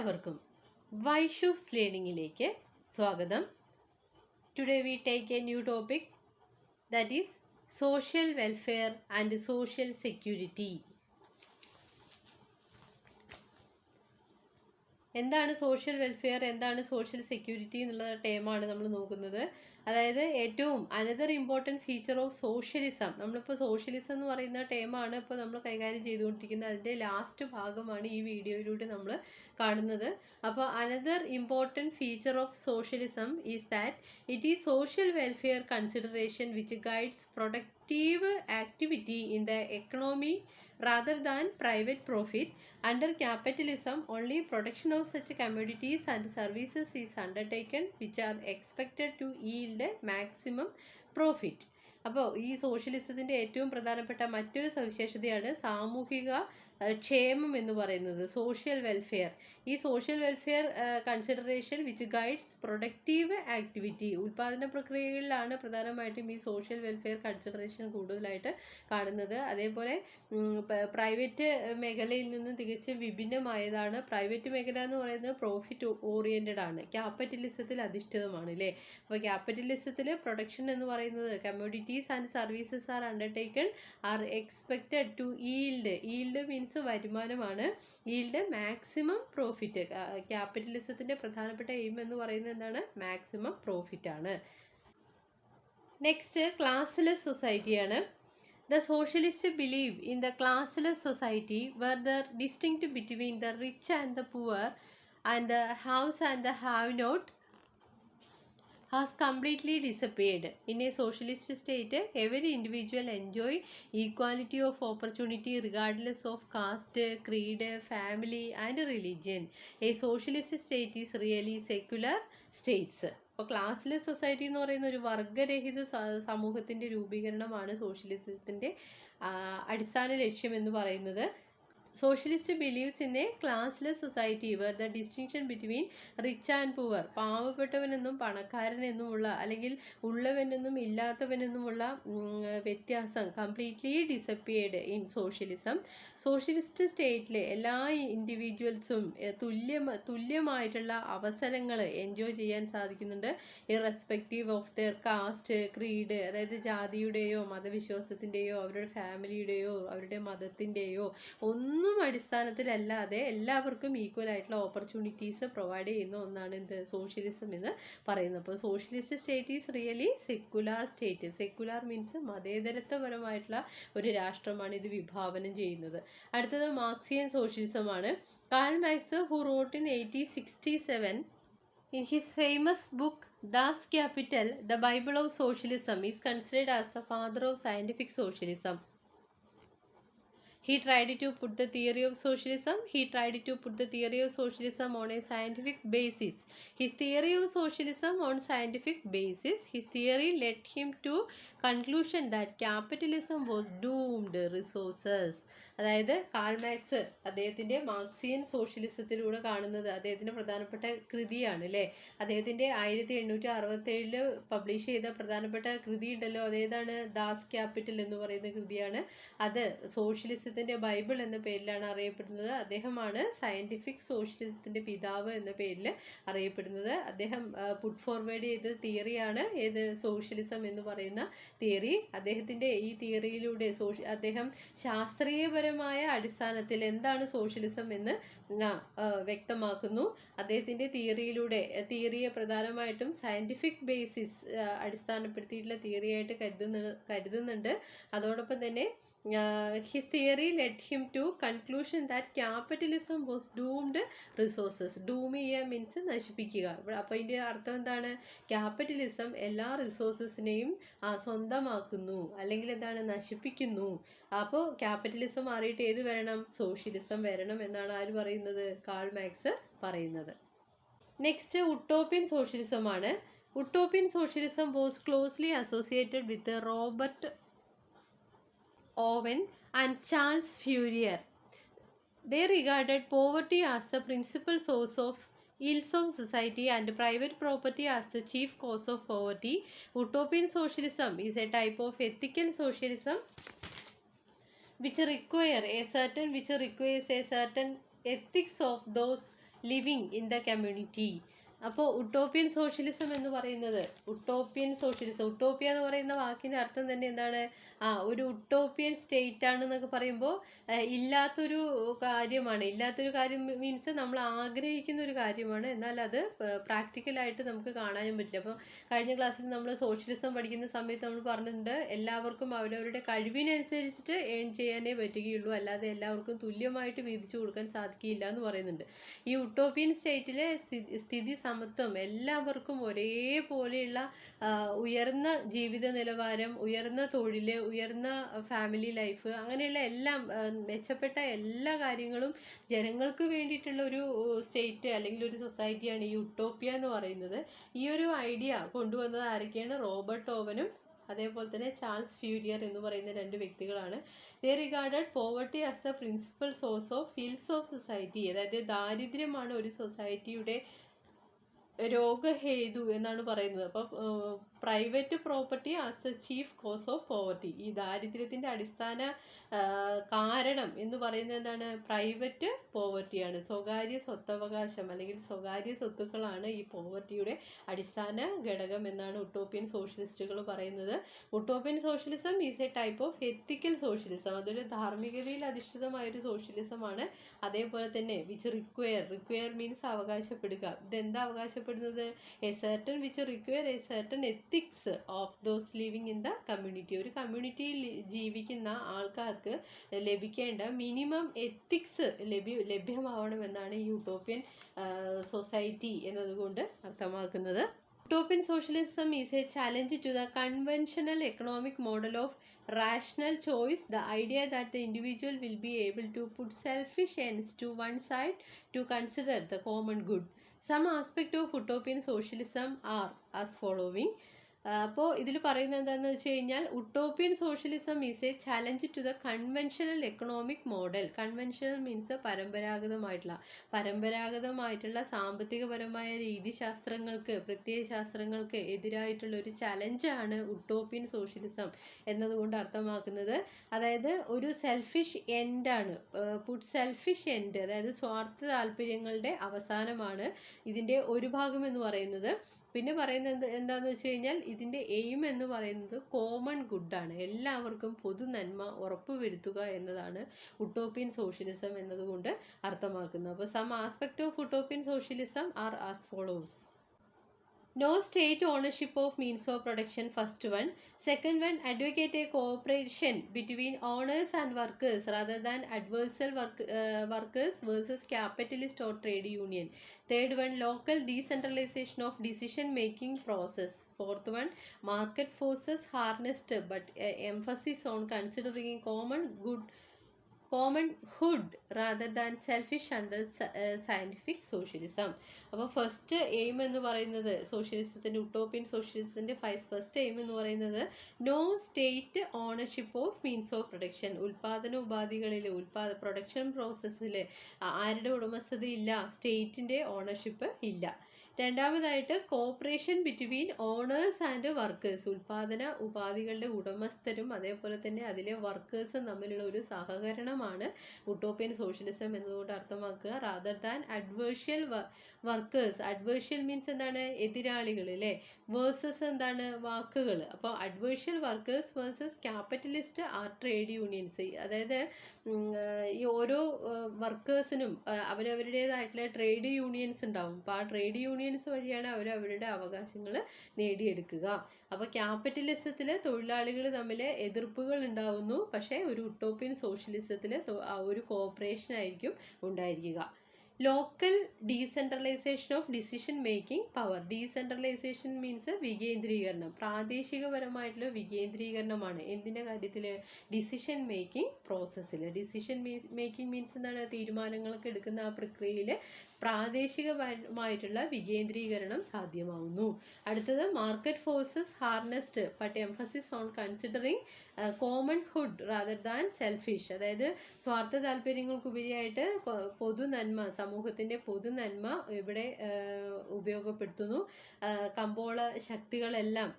എല്ലാവർക്കും വൈഷൂസ് ലേണിംഗിലേക്ക് സ്വാഗതം. Today we take A new topic, that is social welfare and social security. എന്താണ് social welfare, എന്താണ് social security എന്നുള്ള ടേമാണ് നമ്മൾ നോക്കുന്നത്. അതായത് ഏറ്റവും another important feature of socialism, നമ്മളിപ്പോൾ സോഷ്യലിസം എന്ന് പറയുന്ന ടേമാണ് ഇപ്പോൾ നമ്മൾ കൈകാര്യം ചെയ്തുകൊണ്ടിരിക്കുന്നത്. അതിൻ്റെ ലാസ്റ്റ് ഭാഗമാണ് ഈ വീഡിയോയിലൂടെ നമ്മൾ കാണുന്നത്. അപ്പോൾ another important feature of socialism is that it is social welfare consideration which guides productive activity in the economy rather than private profit. Under capitalism, only production of such commodities and services is undertaken which are expected to yield maximum profit. അപ്പോൾ ഈ സോഷ്യലിസത്തിൻ്റെ ഏറ്റവും പ്രധാനപ്പെട്ട മറ്റൊരു സവിശേഷതയാണ് സാമൂഹിക ക്ഷേമം എന്ന് പറയുന്നത്, സോഷ്യൽ വെൽഫെയർ. ഈ social welfare consideration which guides productive activity, ഉൽപ്പാദന പ്രക്രിയകളിലാണ് പ്രധാനമായിട്ടും ഈ സോഷ്യൽ വെൽഫെയർ കൺസിഡറേഷൻ കൂടുതലായിട്ട് കാണുന്നത്. അതേപോലെ പ്രൈവറ്റ് മേഖലയിൽ നിന്നും തികച്ചും വിഭിന്നമായതാണ്. പ്രൈവറ്റ് മേഖല എന്ന് പറയുന്നത് പ്രോഫിറ്റ് ഓറിയൻറ്റഡ് ആണ്, ക്യാപിറ്റലിസത്തിൽ അധിഷ്ഠിതമാണ് അല്ലേ. അപ്പോൾ ക്യാപിറ്റലിസത്തിൽ പ്രൊഡക്ഷൻ എന്ന് പറയുന്നത് commodities and services are undertaken are expected to yield means വരുമാനമാണ്, yield maximum profit. ക്യാപിറ്റലിസത്തിൻ്റെ പ്രധാനപ്പെട്ട എയിം എന്ന് പറയുന്നത് എന്താണ്? മാക്സിമം പ്രോഫിറ്റ് ആണ്. നെക്സ്റ്റ് ക്ലാസ്ലെസ് സൊസൈറ്റിയാണ്. The socialists believe in the classless society where the distinction between the rich and the poor and the haves and the have-not has completely disappeared. In a socialist state, every individual enjoy equality of opportunity regardless of caste, creed, family and religion. A socialist state is really secular states. അപ്പോൾ classless society എന്ന് പറയുന്ന ഒരു വർഗരഹിത സമൂഹത്തിൻ്റെ രൂപീകരണമാണ് സോഷ്യലിസത്തിൻ്റെ അടിസ്ഥാന ലക്ഷ്യം എന്ന് പറയുന്നത്. Socialist believes in a classless society where the distinction between rich and poor, പാവപ്പെട്ടവനെന്നും പണക്കാരനെന്നുമുള്ള അല്ലെങ്കിൽ ഉള്ളവനെന്നും ഇല്ലാത്തവനെന്നുമുള്ള വ്യത്യാസം completely disappeared in socialism. Socialist സ്റ്റേറ്റിലെ എല്ലാ ഇൻഡിവിജ്വൽസും തുല്യമായിട്ടുള്ള അവസരങ്ങൾ എൻജോയ് ചെയ്യാൻ സാധിക്കുന്നുണ്ട്, irrespective of their caste, creed, അതായത് ജാതിയുടെയോ മതവിശ്വാസത്തിൻ്റെയോ അവരുടെ ഫാമിലിയുടെയോ അവരുടെ മതത്തിൻ്റെയോ ഒന്നും അടിസ്ഥാനത്തിലല്ലാതെ എല്ലാവർക്കും ഈക്വൽ ആയിട്ടുള്ള ഓപ്പർച്യൂണിറ്റീസ് പ്രൊവൈഡ് ചെയ്യുന്ന ഒന്നാണ് എന്ത്? സോഷ്യലിസം എന്ന് പറയുന്നത്. അപ്പോൾ socialist state is really secular state. Secular means മതേതരത്വപരമായിട്ടുള്ള ഒരു രാഷ്ട്രമാണ് ഇത് വിഭാവനം ചെയ്യുന്നത്. അടുത്തത് മാർക്സിയൻ സോഷ്യലിസമാണ്. Karl Marx, who wrote in 1867 in his famous book Das Kapital, the Bible of Socialism, is considered as the father of scientific socialism. He tried to put the theory of socialism on a scientific basis. His theory of socialism on scientific basis, his theory led him to conclusion that capitalism was doomed resources. അതായത് Karl marks അദ്ദേഹത്തിൻ്റെ Marxian സോഷ്യലിസത്തിലൂടെ കാണുന്നത് അദ്ദേഹത്തിൻ്റെ പ്രധാനപ്പെട്ട കൃതിയാണ് അല്ലേ. അദ്ദേഹത്തിൻ്റെ 1867 publish ചെയ്ത പ്രധാനപ്പെട്ട കൃതി ഉണ്ടല്ലോ, അതേതാണ്? ദാസ് ക്യാപിറ്റൽ എന്ന് പറയുന്ന കൃതിയാണ്. അത് സോഷ്യലിസത്തിൻ്റെ ബൈബിൾ എന്ന പേരിലാണ് അറിയപ്പെടുന്നത്. അദ്ദേഹമാണ് സയൻറ്റിഫിക് സോഷ്യലിസത്തിൻ്റെ പിതാവ് എന്ന പേരിൽ അറിയപ്പെടുന്നത്. അദ്ദേഹം പുട്ട് ഫോർവേഡ് ചെയ്ത തിയറിയാണ് ഏത്? സോഷ്യലിസം എന്ന് പറയുന്ന തിയറി. അദ്ദേഹത്തിൻ്റെ ഈ തിയറിയിലൂടെ അദ്ദേഹം ശാസ്ത്രീയപരമായ അടിസ്ഥാനത്തിൽ എന്താണ് സോഷ്യലിസം എന്ന് വ്യക്തമാക്കുന്നു. അദ്ദേഹത്തിൻ്റെ തിയറിയെ പ്രധാനമായിട്ടും സയൻറ്റിഫിക് ബേസിസ് അടിസ്ഥാനപ്പെടുത്തിയിട്ടുള്ള തിയറിയായിട്ട് കരുതുന്നുണ്ട്. അതോടൊപ്പം തന്നെ his theory led him to conclusion that capitalism was doomed resources. Doom ചെയ്യുക മീൻസ് നശിപ്പിക്കുക. അപ്പോൾ ഇതിൻ്റെ അർത്ഥം എന്താണ്? ക്യാപിറ്റലിസം എല്ലാ റിസോഴ്സസിനെയും സ്വന്തമാക്കുന്നു, അല്ലെങ്കിൽ എന്താണ്? നശിപ്പിക്കുന്നു. അപ്പോൾ ക്യാപിറ്റലിസം മാറിയിട്ട് ഏത് വരണം? സോഷ്യലിസം വരണം എന്നാണ് ആര് പറയുന്നത്? കാൾ മാർക്സ് പറയുന്നത്. നെക്സ്റ്റ് ഉട്ടോപ്യൻ സോഷ്യലിസമാണ്. Utopian socialism was closely associated with Robert Owen and Charles Fourier. They regarded poverty as the principal source of ills of society and private property as the chief cause of poverty. Utopian socialism is a type of ethical socialism which requires a certain ethics of those living in the community. അപ്പോൾ utopian socialism എന്ന് പറയുന്നത്, utopian socialism, utopia എന്ന് പറയുന്ന വാക്കിൻ്റെ അർത്ഥം തന്നെ എന്താണ്? ഒരു ഉട്ടോപ്യൻ സ്റ്റേറ്റ് ആണെന്നൊക്കെ പറയുമ്പോൾ ഇല്ലാത്തൊരു കാര്യമാണ്. ഇല്ലാത്തൊരു കാര്യം മീൻസ് നമ്മൾ ആഗ്രഹിക്കുന്ന ഒരു കാര്യമാണ്, എന്നാൽ അത് പ്രാക്ടിക്കലായിട്ട് നമുക്ക് കാണാനും പറ്റില്ല. അപ്പോൾ കഴിഞ്ഞ ക്ലാസ്സിൽ നമ്മൾ സോഷ്യലിസം പഠിക്കുന്ന സമയത്ത് നമ്മൾ പറഞ്ഞിട്ടുണ്ട്, എല്ലാവർക്കും അവരവരുടെ കഴിവിനനുസരിച്ചിട്ട് ഏൺ ചെയ്യാനേ പറ്റുകയുള്ളൂ, അല്ലാതെ എല്ലാവർക്കും തുല്യമായിട്ട് വീതിച്ചു കൊടുക്കാൻ സാധിക്കില്ല എന്ന് പറയുന്നുണ്ട്. ഈ ഉട്ടോപ്യൻ സ്റ്റേറ്റിലെ സ്ഥിതി സമത്വം, എല്ലാവർക്കും ഒരേപോലെയുള്ള ഉയർന്ന ജീവിത നിലവാരം, ഉയർന്ന തൊഴിൽ, ഉയർന്ന ഫാമിലി ലൈഫ്, അങ്ങനെയുള്ള എല്ലാം മെച്ചപ്പെട്ട എല്ലാ കാര്യങ്ങളും ജനങ്ങൾക്ക് വേണ്ടിയിട്ടുള്ള ഒരു സ്റ്റേറ്റ് അല്ലെങ്കിൽ ഒരു സൊസൈറ്റിയാണ് ഈ യുട്ടോപ്യ എന്ന് പറയുന്നത്. ഈ ഒരു ഐഡിയ കൊണ്ടുവന്നത് ആരൊക്കെയാണ്? റോബർട്ട് ഓവനും അതേപോലെ തന്നെ ചാൾസ് ഫ്യൂരിയർ എന്ന് പറയുന്ന രണ്ട് വ്യക്തികളാണ്. They regarded poverty as the principal source of ills of society. അതായത് ദാരിദ്ര്യമാണ് ഒരു സൊസൈറ്റിയുടെ രോഗഹേതു എന്നാണ് പറയുന്നത്. അപ്പോൾ private property as the chief cause of poverty. ഈ ദാരിദ്ര്യത്തിൻ്റെ അടിസ്ഥാന കാരണം എന്ന് പറയുന്നത് എന്താണ്? പ്രൈവറ്റ് പോവർട്ടിയാണ്. സ്വകാര്യ സ്വത്തവകാശം അല്ലെങ്കിൽ സ്വകാര്യ സ്വത്തുക്കളാണ് ഈ പോവർട്ടിയുടെ അടിസ്ഥാന ഘടകം എന്നാണ് ഉട്ടോപ്യൻ സോഷ്യലിസ്റ്റുകൾ പറയുന്നത്. Utopian socialism is A type of ethical socialism. അതൊരു ധാർമ്മികതയിൽ അധിഷ്ഠിതമായൊരു സോഷ്യലിസമാണ്. അതേപോലെ തന്നെ വിച്ച് റിക്വയർ മീൻസ് അവകാശപ്പെടുക. ഇതെന്താ അവകാശപ്പെടുന്നത്? A certain which require A certain ethics of those living in the community. ഒരു കമ്മ്യൂണിറ്റിയിൽ ജീവിക്കുന്ന ആൾക്കാർക്ക് ലഭിക്കേണ്ട മിനിമം എത്തിക്സ് ലഭ്യമാവണമെന്നാണ് യൂട്ടോപ്യൻ സൊസൈറ്റി എന്നതുകൊണ്ട് അർത്ഥമാക്കുന്നത്. Utopian socialism is a challenge to the conventional economic model of rational choice, the idea that the individual will be able to put selfish ends to one side to consider the common good. Some aspects of utopian socialism are as following. അപ്പോൾ ഇതിൽ പറയുന്നത് എന്താണെന്ന് വെച്ച് കഴിഞ്ഞാൽ, utopian socialism is a challenge to the conventional economic model. Conventional means പരമ്പരാഗതമായിട്ടുള്ള സാമ്പത്തികപരമായ രീതിശാസ്ത്രങ്ങൾക്ക്, പ്രത്യയശാസ്ത്രങ്ങൾക്ക് എതിരായിട്ടുള്ള ഒരു ചലഞ്ചാണ് utopian socialism എന്നതുകൊണ്ട് അർത്ഥമാക്കുന്നത്. അതായത് ഒരു സെൽഫിഷ് എൻഡാണ്, പുട്ട് സെൽഫിഷ് എൻഡ്, അതായത് സ്വാർത്ഥ താല്പര്യങ്ങളുടെ അവസാനമാണ് ഇതിൻ്റെ ഒരു ഭാഗം എന്ന് പറയുന്നത്. പിന്നെ പറയുന്നത് എന്താണെന്ന് വെച്ച് കഴിഞ്ഞാൽ, ഇതിൻ്റെ എയിം എന്ന് പറയുന്നത് കോമൺ ഗുഡാണ്, എല്ലാവർക്കും പൊതു നന്മ ഉറപ്പുവരുത്തുക എന്നതാണ് ഉട്ടോപ്യൻ സോഷ്യലിസം എന്നതുകൊണ്ട് അർത്ഥമാക്കുന്നത്. അപ്പോൾ some aspect of utopian socialism are as follows. No state ownership of means of production, first one. Second one, advocate a cooperation between owners and workers rather than adversarial workers versus capitalist or trade union. Third one, local decentralization of decision making process. Fourth one, market forces harnessed but emphasis on considering commonhood rather than selfish under scientific socialism. അപ്പോൾ first aim എന്ന് പറയുന്നത് സോഷ്യലിസത്തിൻ്റെ, ഉട്ടോപ്യൻ സോഷ്യലിസത്തിൻ്റെ first aim എന്ന് പറയുന്നത് no state ownership of means of production. ഉൽപാദന ഉപാധികളിൽ, പ്രൊഡക്ഷൻ പ്രോസസ്സിൽ ആരുടെ ഉടമസ്ഥതയില്ല? സ്റ്റേറ്റിൻ്റെ ഓണർഷിപ്പ് ഇല്ല. രണ്ടാമതായിട്ട് cooperation between owners and workers. ഉൽപാദന ഉപാധികളുടെ ഉടമസ്ഥരും അതേപോലെ തന്നെ അതിലെ വർക്കേഴ്സും തമ്മിലുള്ള ഒരു സഹകരണമാണ് ഉട്ടോപ്യൻ സോഷ്യലിസം എന്നതുകൊണ്ട് അർത്ഥമാക്കുക. Rather than adversarial workers. Adversarial means എന്താണ്? എതിരാളികൾ അല്ലേ. വേഴ്സസ് എന്താണ്? വാക്കുകൾ. അപ്പോൾ adversarial workers versus capitalist are trade unions. അതായത് ഈ ഓരോ വർക്കേഴ്സിനും അവരവരുടേതായിട്ടുള്ള ട്രേഡ് യൂണിയൻസ് ഉണ്ടാവും. അപ്പോൾ ആ ട്രേഡ് യൂണിയൻസ് വഴിയാണ് അവരവരുടെ അവകാശങ്ങൾ നേടിയെടുക്കുക. അപ്പോൾ ക്യാപിറ്റലിസത്തിൽ തൊഴിലാളികൾ തമ്മിൽ എതിർപ്പുകൾ ഉണ്ടാവുന്നു, പക്ഷേ ഒരു ഉട്ടോപ്യൻ സോഷ്യലിസത്തിൽ ഒരു കോപ്പറേഷൻ ആയിരിക്കും ഉണ്ടായിരിക്കുക. Local decentralisation of decision making power. Decentralisation means വികേന്ദ്രീകരണം, പ്രാദേശികപരമായിട്ടുള്ള വികേന്ദ്രീകരണമാണ്. എന്തിൻ്റെ കാര്യത്തിൽ? ഡിസിഷൻ മേക്കിംഗ് പ്രോസസ്സിൽ. ഡിസിഷൻ മേക്കിംഗ് മീൻസ് എന്താണ്? തീരുമാനങ്ങളൊക്കെ എടുക്കുന്ന ആ പ്രക്രിയയിൽ പ്രാദേശികമായിട്ടുള്ള വികേന്ദ്രീകരണം സാധ്യമാവുന്നു. അടുത്തത് market forces harnessed but emphasis on considering common good rather than selfish. അതായത് സ്വാർത്ഥ താല്പര്യങ്ങൾക്കുപരിയായിട്ട് പൊതുനന്മ, സമൂഹത്തിൻ്റെ പൊതുനന്മ ഇവിടെ ഉപയോഗപ്പെടുത്തുന്നു. കമ്പോള ശക്തികളെല്ലാം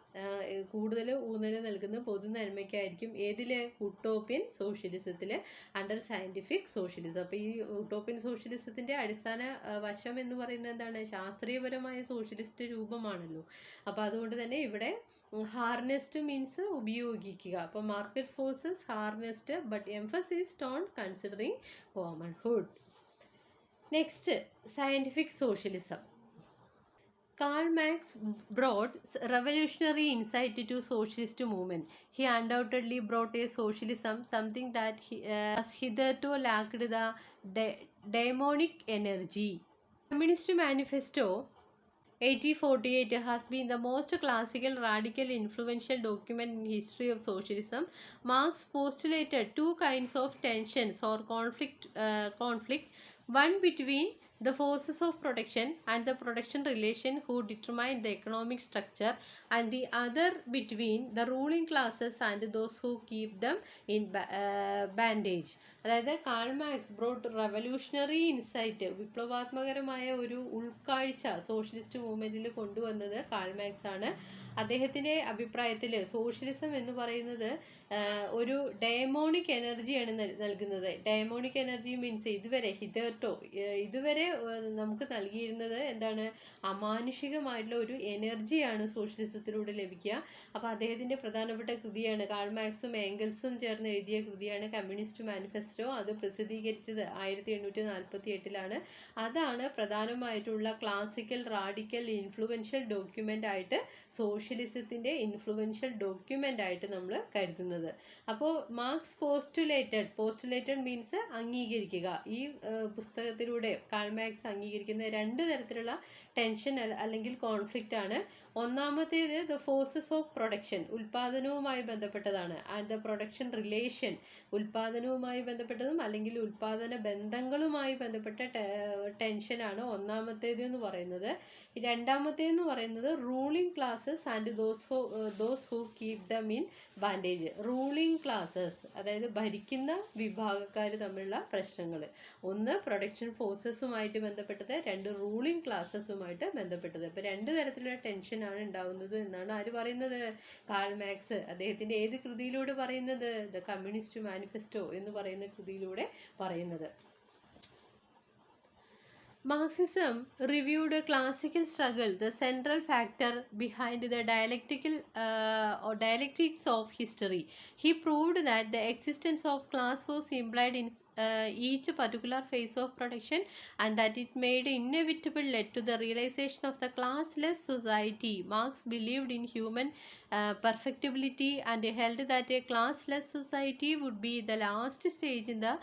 കൂടുതൽ ഊന്നൽ നൽകുന്ന പൊതുനന്മയ്ക്കായിരിക്കും. ഏതിൽ? ഉട്ടോപ്യൻ സോഷ്യലിസത്തിൽ അണ്ടർ സയൻറ്റിഫിക് സോഷ്യലിസം. അപ്പോൾ ഈ ഉട്ടോപ്യൻ സോഷ്യലിസത്തിൻ്റെ അടിസ്ഥാന വശം എന്ന് പറയുന്നത് എന്താണ്? ശാസ്ത്രീയപരമായ സോഷ്യലിസ്റ്റ് രൂപമാണല്ലോ. അപ്പോൾ അതുകൊണ്ട് തന്നെ ഇവിടെ ഹാർനെസ്ഡ് മീൻസ് ഉപയോഗിക്കുക. അപ്പോൾ market forces harnessed but emphasised on considering common good. Next, scientific socialism. Karl Marx brought revolutionary insight to socialist movement. He undoubtedly brought a socialism, something that has hitherto lacked the daemonic energy. Communist Manifesto 1848 has been the most classical, radical, influential document in history of socialism. Marx postulated two kinds of tensions or conflict, one between the forces of production and the production relation who determine the economic structure, and the other between the ruling classes and those who keep them in bondage. അതായത് Karl Marx brought revolutionary insight, വിപ്ലവാത്മകരമായ ഒരു ഉൾക്കാഴ്ച socialist മൂവ്മെൻറ്റിൽ കൊണ്ടുവന്നത് Karl Marx ആണ്. അദ്ദേഹത്തിൻ്റെ അഭിപ്രായത്തിൽ socialism എന്ന് പറയുന്നത് ഒരു ഡയമോണിക് എനർജിയാണ് നൽകുന്നത്. ഡയമോണിക് എനർജി മീൻസ് ഇതുവരെ നമുക്ക് നൽകിയിരുന്നത് എന്താണ്? അമാനുഷികമായിട്ടുള്ള ഒരു എനർജിയാണ് സോഷ്യലിസത്തിലൂടെ ലഭിക്കുക. അപ്പോൾ അദ്ദേഹത്തിൻ്റെ പ്രധാനപ്പെട്ട കൃതിയാണ്, കാൾ മാർക്സും ഏംഗൽസും ചേർന്ന് എഴുതിയ കൃതിയാണ് കമ്മ്യൂണിസ്റ്റ് മാനിഫെസ്റ്റോ. അത് പ്രസിദ്ധീകരിച്ചത് 1848 അതാണ് പ്രധാനമായിട്ടുള്ള ക്ലാസിക്കൽ, റാഡിക്കൽ, ഇൻഫ്ലുവൻഷ്യൽ ഡോക്യുമെൻ്റ് ആയിട്ട്, സോഷ്യലിസത്തിൻ്റെ ഇൻഫ്ലുവൻഷ്യൽ ഡോക്യുമെൻ്റ് ആയിട്ട് നമ്മൾ കരുതുന്നത്. അപ്പോൾ മാർക്സ് പോസ്റ്റുലേറ്റഡ് മീൻസ് അംഗീകരിക്കുക. ഈ പുസ്തകത്തിലൂടെ കാൾ മാർക്സ് അംഗീകരിക്കുന്ന രണ്ട് തരത്തിലുള്ള ടെൻഷൻ അല്ലെങ്കിൽ കോൺഫ്ലിക്റ്റ് ആണ്. ഒന്നാമത്തേത് ദ ഫോഴ്സസ് ഓഫ് പ്രൊഡക്ഷൻ, ഉൽപാദനവുമായി ബന്ധപ്പെട്ടതാണ്. ആൻഡ് ദ പ്രൊഡക്ഷൻ റിലേഷൻ, ഉൽപാദനവുമായി ബന്ധപ്പെട്ടതും അല്ലെങ്കിൽ ഉൽപാദന ബന്ധങ്ങളുമായി ബന്ധപ്പെട്ട ടെൻഷനാണ് ഒന്നാമത്തേത് എന്ന് പറയുന്നത്. രണ്ടാമത്തേന്ന് പറയുന്നത് ruling classes and those who keep them in bandage. Ruling classes അതായത് ഭരിക്കുന്ന വിഭാഗക്കാർ തമ്മിലുള്ള പ്രശ്നങ്ങൾ. ഒന്ന് പ്രൊഡക്ഷൻ ഫോഴ്സസുമായിട്ട് ബന്ധപ്പെട്ടത്, രണ്ട് റൂളിംഗ് ക്ലാസ്സസുമായിട്ട് ബന്ധപ്പെട്ടത്. അപ്പോൾ രണ്ട് തരത്തിലുള്ള ടെൻഷനാണ് ഉണ്ടാവുന്നത് എന്നാണ് ആര് പറയുന്നത്? Karl marks. അദ്ദേഹത്തിൻ്റെ ഏത് കൃതിയിലൂടെ പറയുന്നത്? ദ കമ്മ്യൂണിസ്റ്റ് മാനിഫെസ്റ്റോ എന്ന് പറയുന്ന കൃതിയിലൂടെ പറയുന്നത്. Marxism reviewed a classical struggle, the central factor behind the dialectics of history. He proved that the existence of class was implied in each particular phase of production, and that it made inevitable led to the realization of the classless society. Marx believed in human perfectibility and held that a classless society would be the last stage in the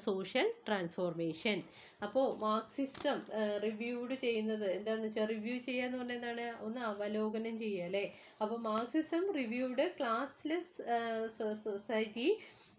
social transformation. അപ്പോൾ Marxism reviewed ചെയ്യുന്നത് എന്താണെന്ന് വെച്ചാൽ, review ചെയ്യുക എന്ന് പറഞ്ഞാൽ എന്താണ്? ഒന്ന് അവലോകനം ചെയ്യുക അല്ലേ. അപ്പോൾ മാർക്സിസം റിവ്യൂഡ് ക്ലാസ്ലെസ് സൊസൈറ്റി,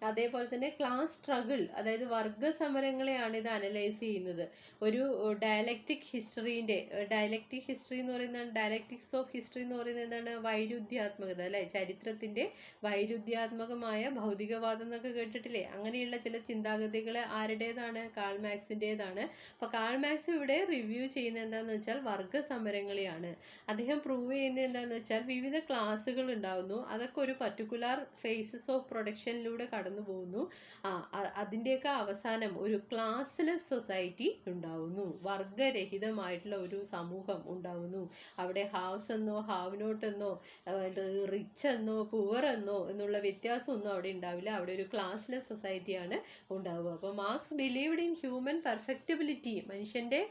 അതേപോലെ തന്നെ ക്ലാസ് സ്ട്രഗിൾ, അതായത് വർഗ സമരങ്ങളെയാണ് ഇത് അനലൈസ് ചെയ്യുന്നത്. ഒരു ഡയലക്റ്റിക് ഹിസ്റ്ററി എന്ന് പറയുന്നത്, ഡയലക്റ്റിക്സ് ഓഫ് ഹിസ്റ്ററി എന്ന് പറയുന്നത് എന്താണ്? വൈരുദ്ധ്യാത്മകത അല്ലേ. ചരിത്രത്തിൻ്റെ വൈരുദ്ധ്യാത്മകമായ ഭൗതികവാദം എന്നൊക്കെ കേട്ടിട്ടില്ലേ? അങ്ങനെയുള്ള ചില ചിന്താഗതികൾ ആരുടേതാണ്? കാൾ മാർക്സിൻ്റേതാണ്. അപ്പോൾ കാൾ മാർക്സ് ഇവിടെ റിവ്യൂ ചെയ്യുന്നത് എന്താണെന്ന് വെച്ചാൽ വർഗ സമരങ്ങളെയാണ്. അദ്ദേഹം പ്രൂവ് ചെയ്യുന്നത് എന്താണെന്ന് വെച്ചാൽ വിവിധ ക്ലാസ്സുകൾ ഉണ്ടാകുന്നു, അതൊക്കെ ഒരു പർട്ടിക്കുലർ ഫേസസ് ഓഫ് പ്രൊഡക്ഷനിലൂടെ കടന്നു പോകുന്നു. അതിൻ്റെയൊക്കെ അവസാനം ഒരു ക്ലാസ്ലെസ് സൊസൈറ്റി ഉണ്ടാവുന്നു, വർഗരഹിതമായിട്ടുള്ള ഒരു സമൂഹം ഉണ്ടാവുന്നു. അവിടെ ഹാവ്സ് എന്നോ ഹാവ് നോട്ട് എന്നോ റിച്ച് എന്നോ പുവർ എന്നോ എന്നുള്ള വ്യത്യാസമൊന്നും അവിടെ ഉണ്ടാവില്ല. അവിടെ ഒരു ക്ലാസ്ലെസ് സൊസൈറ്റിയാണ് ഉണ്ടാവുക. അപ്പോൾ മാർക്സ് ബിലീവ്ഡ് ഇൻ ഹ്യൂമൻ പെർഫെക്റ്റബിലിറ്റി, മനുഷ്യൻ്റെ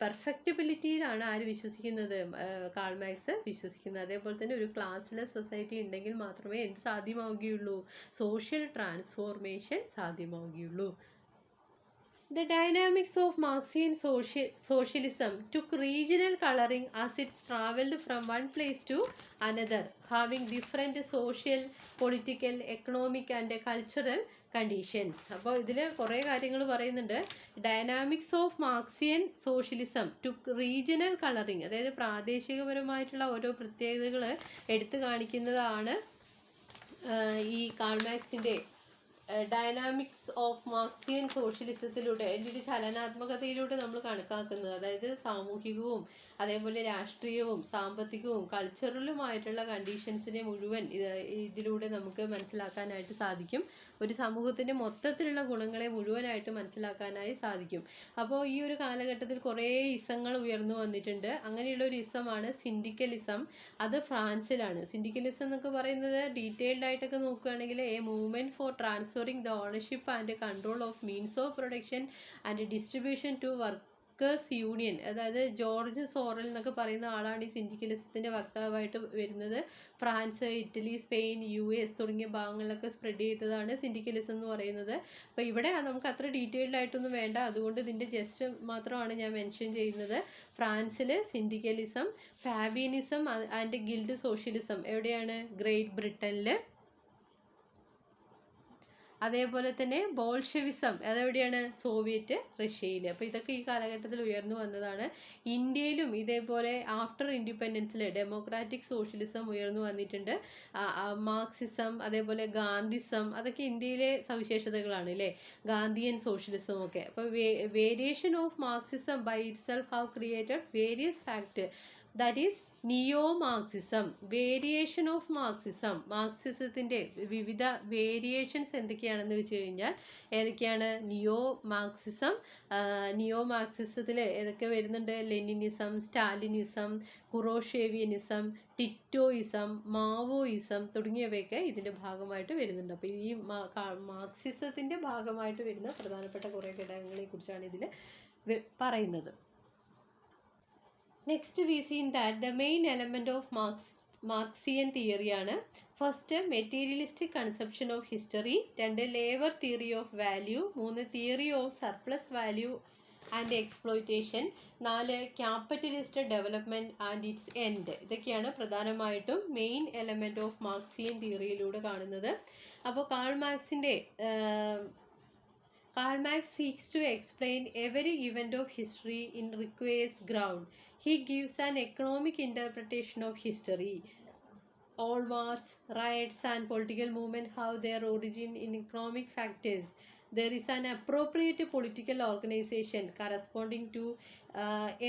പെർഫെക്റ്റബിലിറ്റിയിലാണ് ആര് വിശ്വസിക്കുന്നത്? കാൾ മാർക്സ് വിശ്വസിക്കുന്നത്. അതേപോലെ തന്നെ ഒരു ക്ലാസ്ലെസ് സൊസൈറ്റി ഉണ്ടെങ്കിൽ മാത്രമേ എന്ത് സാധ്യമാവുകയുള്ളൂ? സോഷ്യൽ ട്രാൻസ്ഫോർമേഷൻ സാധ്യമാവുകയുള്ളൂ. The dynamics of Marxian socialism took regional coloring as it traveled from one place to another, having different social, political, economic and cultural conditions. അപ്പോൾ ഇതിൽ കുറേ കാര്യങ്ങൾ പറയുന്നുണ്ട്. Dynamics of Marxian socialism took regional colouring, അതായത് പ്രാദേശികപരമായിട്ടുള്ള ഓരോ പ്രത്യേകതകൾ എടുത്തു കാണിക്കുന്നതാണ് ഈ കാൾ മാർക്സിൻ്റെ ഡൈനാമിക്സ് ഓഫ് മാർക്സിയൻ സോഷ്യലിസത്തിലൂടെ അതിൻ്റെ ഒരു ചലനാത്മകതയിലൂടെ നമ്മൾ കണക്കാക്കുന്നത്. അതായത് സാമൂഹികവും അതേപോലെ രാഷ്ട്രീയവും സാമ്പത്തികവും കൾച്ചറലുമായിട്ടുള്ള കണ്ടീഷൻസിനെ മുഴുവൻ ഇതിലൂടെ നമുക്ക് മനസ്സിലാക്കാനായിട്ട് സാധിക്കും. ഒരു സമൂഹത്തിൻ്റെ മൊത്തത്തിലുള്ള ഗുണങ്ങളെ മുഴുവനായിട്ട് മനസ്സിലാക്കാനായി സാധിക്കും. അപ്പോൾ ഈ ഒരു കാലഘട്ടത്തിൽ കുറേ ഇസങ്ങൾ ഉയർന്നു വന്നിട്ടുണ്ട്. അങ്ങനെയുള്ള ഒരു ഇസമാണ് സിൻഡിക്കലിസം. അത് ഫ്രാൻസിലാണ്. സിൻഡിക്കലിസം എന്നൊക്കെ പറയുന്നത് ഡീറ്റെയിൽഡ് ആയിട്ടൊക്കെ നോക്കുകയാണെങ്കിൽ a movement for transferring the ownership and control of means of production and distribution to workers union. അതായത് ജോർജ് സോറൽ എന്നൊക്കെ പറയുന്ന ആളാണ് ഈ സിൻഡിക്കലിസത്തിൻ്റെ വക്താവായിട്ട് വരുന്നത്. ഫ്രാൻസ്, ഇറ്റലി, സ്പെയിൻ, US തുടങ്ങിയ ഭാഗങ്ങളിലൊക്കെ സ്പ്രെഡ് ചെയ്തതാണ് സിൻഡിക്കലിസം എന്ന് പറയുന്നത്. അപ്പോൾ ഇവിടെ നമുക്ക് അത്ര ഡീറ്റെയിൽഡ് ആയിട്ടൊന്നും വേണ്ട, അതുകൊണ്ട് ഇതിൻ്റെ ജസ്റ്റ് മാത്രമാണ് ഞാൻ മെൻഷൻ ചെയ്യുന്നത്. ഫ്രാൻസിൽ സിൻഡിക്കലിസം, ഫാബിയനിസം ആൻഡ് ഗിൽഡ് സോഷ്യലിസം എവിടെയാണ്? ഗ്രേറ്റ് ബ്രിട്ടനിൽ. അതേപോലെ തന്നെ ബോൾഷെവിസം അതെവിടെയാണ്? സോവിയറ്റ് റഷ്യയിൽ. അപ്പോൾ ഇതൊക്കെ ഈ കാലഘട്ടത്തിൽ ഉയർന്നു വന്നതാണ്. ഇന്ത്യയിലും ഇതേപോലെ ആഫ്റ്റർ ഇൻഡിപെൻഡൻസിൽ ഡെമോക്രാറ്റിക് സോഷ്യലിസം ഉയർന്നു വന്നിട്ടുണ്ട്. മാർക്സിസം അതേപോലെ ഗാന്ധിസം അതൊക്കെ ഇന്ത്യയിലെ സവിശേഷതകളാണ് അല്ലേ, ഗാന്ധിയൻ സോഷ്യലിസം ഒക്കെ. അപ്പോൾ variation of Marxism by itself have created various fact that is neo Marxism. Variation of Marxism, മാർക്സിസത്തിൻ്റെ വിവിധ വേരിയേഷൻസ് എന്തൊക്കെയാണെന്ന് വെച്ച് കഴിഞ്ഞാൽ ഏതൊക്കെയാണ്? നിയോ മാർക്സിസത്തിൽ ഏതൊക്കെ വരുന്നുണ്ട്? ലെനിനിസം, സ്റ്റാലിനിസം, കുറോഷേവിയനിസം, ടിറ്റോയിസം, മാവോയിസം തുടങ്ങിയവയൊക്കെ ഇതിൻ്റെ ഭാഗമായിട്ട് വരുന്നുണ്ട്. അപ്പോൾ ഈ മാർക്സിസത്തിൻ്റെ ഭാഗമായിട്ട് വരുന്ന പ്രധാനപ്പെട്ട കുറേ ഘടകങ്ങളെ കുറിച്ചാണ് ഇതിൽ പറയുന്നത്. Next we seen that the main element of Marxian theory ആണ്. First materialistic conception of history, 2 labour theory of value, 3 theory of surplus value and exploitation, 4 capitalist development and its end. ഇതൊക്കെയാണ് പ്രധാനമായിട്ടും മെയിൻ എലമെൻറ്റ് ഓഫ് മാർക്സിയൻ തിയറിയിലൂടെ കാണുന്നത്. അപ്പോൾ call Marx seeks to explain every event of history in requires ground. He gives an economic interpretation of history. All wars, riots and political movements have their origin in economic factors. There is an appropriate political organization corresponding to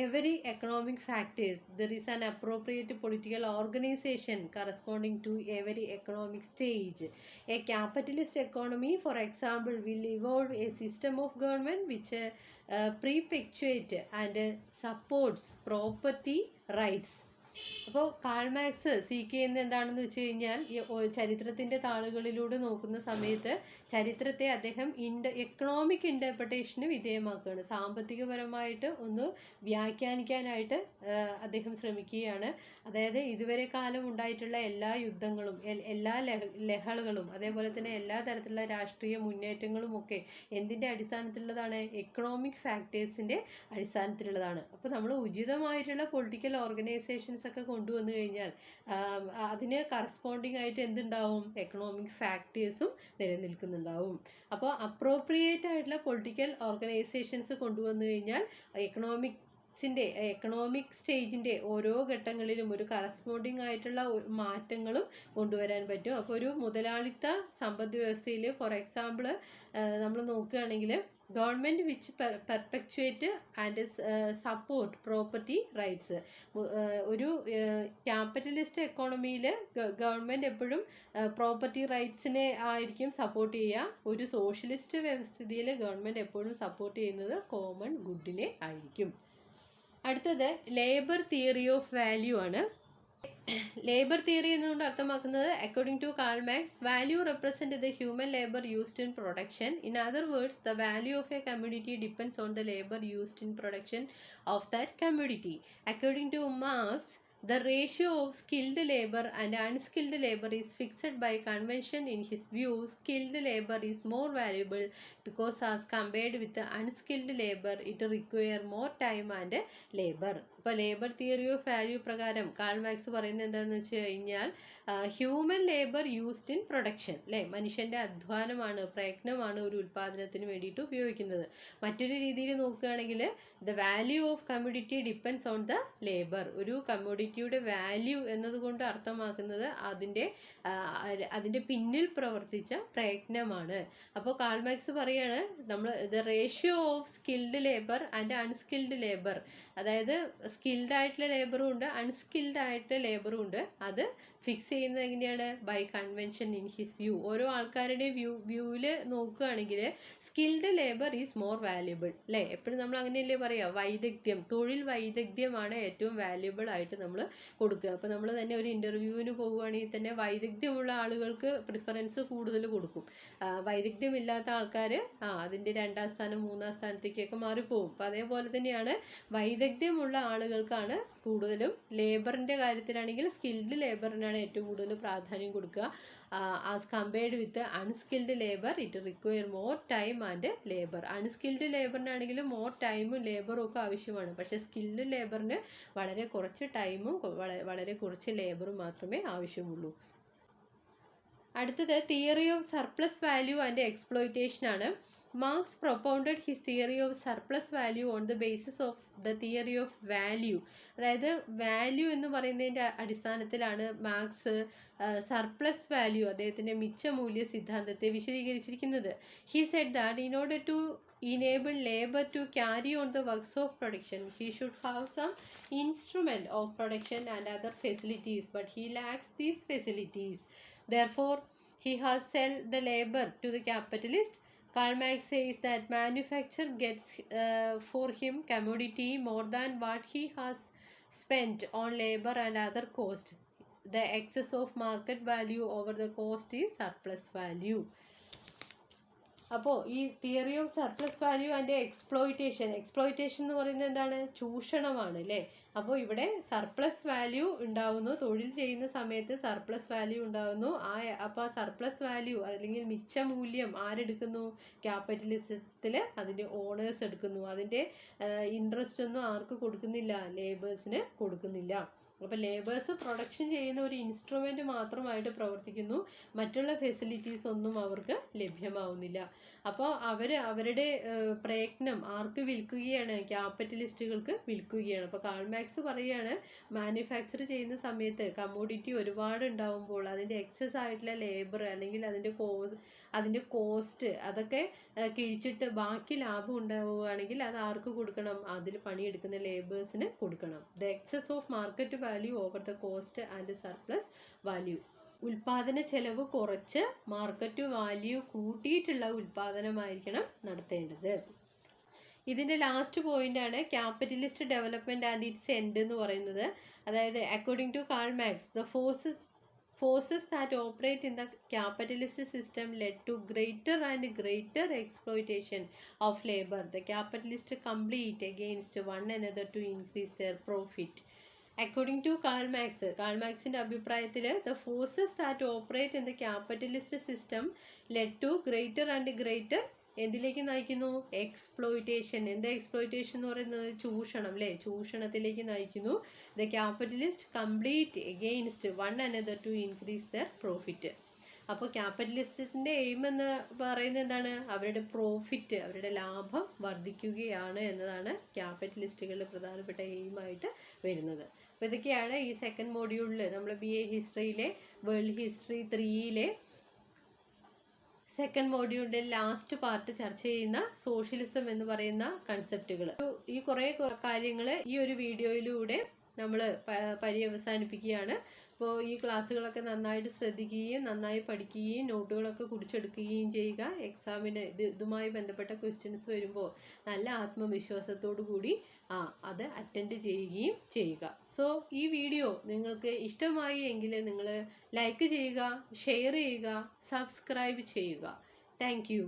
every economic factors. There is an appropriate political organization corresponding to every economic stage. A capitalist economy, for example, will evolve a system of government which perpetuates and supports property rights. അപ്പോൾ Karl Marx seek ചെയ്യുന്നത് എന്താണെന്ന് വെച്ച് കഴിഞ്ഞാൽ ഈ ചരിത്രത്തിൻ്റെ താളുകളിലൂടെ നോക്കുന്ന സമയത്ത് ചരിത്രത്തെ അദ്ദേഹം എക്കണോമിക് ഇൻ്റർപ്രിട്ടേഷന് വിധേയമാക്കുകയാണ്. സാമ്പത്തികപരമായിട്ട് ഒന്ന് വ്യാഖ്യാനിക്കാനായിട്ട് അദ്ദേഹം ശ്രമിക്കുകയാണ്. അതായത് ഇതുവരെ കാലം ഉണ്ടായിട്ടുള്ള എല്ലാ യുദ്ധങ്ങളും എല്ലാ ലഹളകളും അതേപോലെ തന്നെ എല്ലാ തരത്തിലുള്ള രാഷ്ട്രീയ മുന്നേറ്റങ്ങളും ഒക്കെ എന്തിൻ്റെ അടിസ്ഥാനത്തിലുള്ളതാണ്? എക്കണോമിക് ഫാക്ടേഴ്സിൻ്റെ അടിസ്ഥാനത്തിലുള്ളതാണ്. അപ്പോൾ നമ്മൾ ഉചിതമായിട്ടുള്ള പൊളിറ്റിക്കൽ ഓർഗനൈസേഷൻസ് ഒക്കെ കൊണ്ടുവന്നു കഴിഞ്ഞാൽ അതിന് കറസ്പോണ്ടിങ് ആയിട്ട് എന്തുണ്ടാവും? എക്കണോമിക് ഫാക്ടേഴ്സും നിലനിൽക്കുന്നുണ്ടാവും. അപ്പോൾ അപ്രോപ്രിയേറ്റ് ആയിട്ടുള്ള പൊളിറ്റിക്കൽ ഓർഗനൈസേഷൻസ് കൊണ്ടുവന്നു കഴിഞ്ഞാൽ എക്കണോമിക് സ്റ്റേജിൻ്റെ ഓരോ ഘട്ടങ്ങളിലും ഒരു കറസ്പോണ്ടിങ് ആയിട്ടുള്ള മാറ്റങ്ങളും കൊണ്ടുവരാൻ പറ്റും. അപ്പോൾ ഒരു മുതലാളിത്ത സമ്പദ് വ്യവസ്ഥയിൽ ഫോർ എക്സാമ്പിൾ നമ്മൾ നോക്കുകയാണെങ്കിൽ government which perpetuate and support property rights. ഒരു ക്യാപിറ്റലിസ്റ്റ് എക്കോണമിയിൽ ഗവൺമെൻറ് എപ്പോഴും പ്രോപ്പർട്ടി റൈറ്റ്സിനെ ആയിരിക്കും സപ്പോർട്ട് ചെയ്യുക. ഒരു സോഷ്യലിസ്റ്റ് വ്യവസ്ഥിതിയിൽ ഗവൺമെൻറ് എപ്പോഴും സപ്പോർട്ട് ചെയ്യുന്നത് കോമൺ ഗുഡിനെ ആയിരിക്കും. അടുത്തത് ലേബർ തിയറി ഓഫ് വാല്യൂ ആണ്. ലേബർ തിയറി എന്നുകൊണ്ട് അർത്ഥമാക്കുന്നത് according to Karl Marx value represent the human labour used in production. In other words the value of a community depends on the labour used in production of that community. According two marks the ratio of skilled labor and unskilled labor is fixed by convention. In his view, skilled labor is more valuable because as compared with the unskilled labor, it requires more time and labor. ഇപ്പോൾ labour theory of value പ്രകാരം call Marx പറയുന്നത് എന്താണെന്ന് വെച്ച് കഴിഞ്ഞാൽ human labour used in production അല്ലേ, മനുഷ്യൻ്റെ അധ്വാനമാണ്, പ്രയത്നമാണ് ഒരു ഉൽപ്പാദനത്തിന് വേണ്ടിയിട്ട് ഉപയോഗിക്കുന്നത്. മറ്റൊരു രീതിയിൽ നോക്കുകയാണെങ്കിൽ the value of community depends on the labour. ഒരു കമ്മ്യൂണിറ്റി സൊസൈറ്റിയുടെ വാല്യൂ എന്നതുകൊണ്ട് അർത്ഥമാക്കുന്നത് അതിൻ്റെ പിന്നിൽ പ്രവർത്തിച്ച പ്രയത്നമാണ്. അപ്പോൾ കാൾ മാർക്സ് പറയാണ് നമ്മൾ the ratio of skilled labour and unskilled labour, അതായത് സ്കിൽഡ് ആയിട്ടുള്ള ലേബറും ഉണ്ട് അൺസ്കിൽഡ് ആയിട്ടുള്ള ലേബറും ഉണ്ട്. അത് ഫിക്സ് ചെയ്യുന്നത് എങ്ങനെയാണ്? By convention in his view. ഓരോ ആൾക്കാരുടെയും വ്യൂവിൽ നോക്കുകയാണെങ്കിൽ skilled labour is more valuable അല്ലേ? എപ്പോഴും നമ്മൾ അങ്ങനെയല്ലേ പറയുക, വൈദഗ്ധ്യം, തൊഴിൽ വൈദഗ്ധ്യമാണ് ഏറ്റവും വാല്യുബിൾ ആയിട്ട് നമ്മൾ കൊടുക്കുക. അപ്പോൾ നമ്മൾ തന്നെ ഒരു ഇൻ്റർവ്യൂവിന് പോവുകയാണെങ്കിൽ തന്നെ വൈദഗ്ധ്യമുള്ള ആളുകൾക്ക് പ്രിഫറൻസ് കൂടുതൽ കൊടുക്കും. വൈദഗ്ധ്യമില്ലാത്ത ആൾക്കാർ അതിൻ്റെ 2ാം സ്ഥാനം 3ാം സ്ഥാനത്തേക്കൊക്കെ മാറിപ്പോകും. അപ്പോൾ അതേപോലെ തന്നെയാണ് വൈദഗ്ധ്യമുള്ള ആളുകൾക്കാണ് കൂടുതലും. ലേബറിൻ്റെ കാര്യത്തിലാണെങ്കിൽ സ്കിൽഡ് ലേബറിനാണ് ഏറ്റവും കൂടുതൽ പ്രാധാന്യം കൊടുക്കുക. As compared with unskilled labour it require more time and labour. Unskilled ലേബറിനാണെങ്കിലും മോർ ടൈമും ലേബറും ഒക്കെ ആവശ്യമാണ്. പക്ഷേ സ്കിൽഡ് ലേബറിന് വളരെ കുറച്ച് ടൈമും വളരെ കുറച്ച് ലേബറും മാത്രമേ ആവശ്യമുള്ളൂ. അടുത്തത് theory of surplus value and exploitation ആണ്. Marx propounded his theory of surplus value on the basis of the theory of value. അതായത് വാല്യൂ എന്ന് പറയുന്നതിൻ്റെ അടിസ്ഥാനത്തിലാണ് മാർക്സ് സർപ്ലസ് വാല്യൂ, അദ്ദേഹത്തിൻ്റെ മിച്ചമൂല്യ സിദ്ധാന്തത്തെ വിശദീകരിച്ചിരിക്കുന്നത്. He said that in order to enable labor to carry on the works of production, he should have some instrument of production and other facilities, but he lacks these facilities. Therefore, he has sell the labor to the capitalist. Karl Marx says that manufacture gets for him commodity more than what he has spent on labor and other cost. The excess of market value over the cost is surplus value. അപ്പോൾ ഈ theory of surplus value and exploitation എന്ന് പറയുന്നത് എന്താണ്? ചൂഷണമാണ് അല്ലേ? അപ്പോൾ ഇവിടെ surplus value ഉണ്ടാവുന്നു, തൊഴിൽ ചെയ്യുന്ന സമയത്ത് സർപ്ലസ് വാല്യൂ ഉണ്ടാവുന്നു. അപ്പോൾ ആ സർപ്ലസ് വാല്യൂ അല്ലെങ്കിൽ മിച്ചമൂല്യം ആരെടുക്കുന്നു? ക്യാപിറ്റലിസത്തിൽ അതിൻ്റെ ഓണേഴ്സ് എടുക്കുന്നു. അതിൻ്റെ ഇൻട്രസ്റ്റ് ഒന്നും ആർക്ക് കൊടുക്കുന്നില്ല? ലേബേഴ്സിന് കൊടുക്കുന്നില്ല. അപ്പോൾ ലേബേഴ്സ് പ്രൊഡക്ഷൻ ചെയ്യുന്ന ഒരു ഇൻസ്ട്രുമെൻ്റ് മാത്രമായിട്ട് പ്രവർത്തിക്കുന്നു. മറ്റുള്ള ഫെസിലിറ്റീസ് ഒന്നും അവർക്ക് ലഭ്യമാവുന്നില്ല. അപ്പോൾ അവരുടെ പ്രയത്നം ആർക്ക് വിൽക്കുകയാണ്? ക്യാപിറ്റലിസ്റ്റുകൾക്ക് വിൽക്കുകയാണ്. അപ്പോൾ കാൾ മാർക്സ് പറയുകയാണ്, മാനുഫാക്ചർ ചെയ്യുന്ന സമയത്ത് കമ്മോഡിറ്റി ഒരുപാട് ഉണ്ടാവുമ്പോൾ അതിൻ്റെ എക്സസ് ആയിട്ടുള്ള ലേബർ അല്ലെങ്കിൽ അതിൻ്റെ കോസ്റ്റ് അതൊക്കെ കിഴിച്ചിട്ട് ബാക്കി ലാഭം ഉണ്ടാവുകയാണെങ്കിൽ അത് ആർക്ക് കൊടുക്കണം? അതിൽ പണിയെടുക്കുന്ന ലേബേഴ്സിന് കൊടുക്കണം. The excess of market value over the cost and surplus value. ഉൽപാദന ചെലവ് കുറച്ച് മാർക്കറ്റ് വാല്യൂ കൂട്ടിയിട്ടുള്ള ഉൽപാദനമായിരിക്കണം നടത്തേണ്ടത്. ഇതിൻ്റെ ലാസ്റ്റ് പോയിൻ്റാണ് capitalist development and its end എന്ന് പറയുന്നത്. അതായത് according to Karl Marx the forces that operate in the capitalist system led to greater and greater exploitation of labor. The capitalists compete against one another to increase their profit. According to Karl Marx's അഭിപ്രായത്തിൽ the forces that operate in the capitalist system led to greater and greater എന്തിലേക്ക് നയിക്കുന്നു? Exploitation. എന്താ exploitation എന്ന് പറയുന്നത്? ചൂഷണം അല്ലേ? ചൂഷണത്തിലേക്ക് നയിക്കുന്നു. The capitalist complete against one another to increase their profit. അപ്പോൾ ക്യാപിറ്റലിസ്റ്റിൻ്റെ എയിം എന്ന് പറയുന്നത് എന്താണ്? അവരുടെ പ്രോഫിറ്റ്, അവരുടെ ലാഭം വർദ്ധിക്കുകയാണ് എന്നതാണ് ക്യാപിറ്റലിസ്റ്റുകളുടെ പ്രധാനപ്പെട്ട എയിമായിട്ട് വരുന്നത്. അപ്പോൾ ഇതൊക്കെയാണ് ഈ സെക്കൻഡ് മോഡ്യൂളിൽ നമ്മൾ BA ഹിസ്റ്ററിയിലെ വേൾഡ് ഹിസ്റ്ററി 3-ലെ സെക്കൻഡ് മോഡ്യൂളിൻ്റെ ലാസ്റ്റ് പാർട്ട് ചർച്ച ചെയ്യുന്ന സോഷ്യലിസം എന്ന് പറയുന്ന കൺസെപ്റ്റുകൾ. ഈ കുറേ കാര്യങ്ങൾ ഈ ഒരു വീഡിയോയിലൂടെ നമ്മൾ പര്യവസാനിപ്പിക്കുകയാണ്. അപ്പോൾ ഈ ക്ലാസ്സുകളൊക്കെ നന്നായിട്ട് ശ്രദ്ധിക്കുകയും നന്നായി പഠിക്കുകയും നോട്ടുകളൊക്കെ കുറിച്ചെടുക്കുകയും ചെയ്യുക. എക്സാമിന് ഇതുമായി ബന്ധപ്പെട്ട ക്വസ്റ്റ്യൻസ് വരുമ്പോൾ നല്ല ആത്മവിശ്വാസത്തോടു കൂടി അത് അറ്റൻഡ് ചെയ്യുകയും ചെയ്യുക. സോ ഈ വീഡിയോ നിങ്ങൾക്ക് ഇഷ്ടമായി എങ്കിൽ നിങ്ങൾ ലൈക്ക് ചെയ്യുക, ഷെയർ ചെയ്യുക, സബ്സ്ക്രൈബ് ചെയ്യുക. Thank you.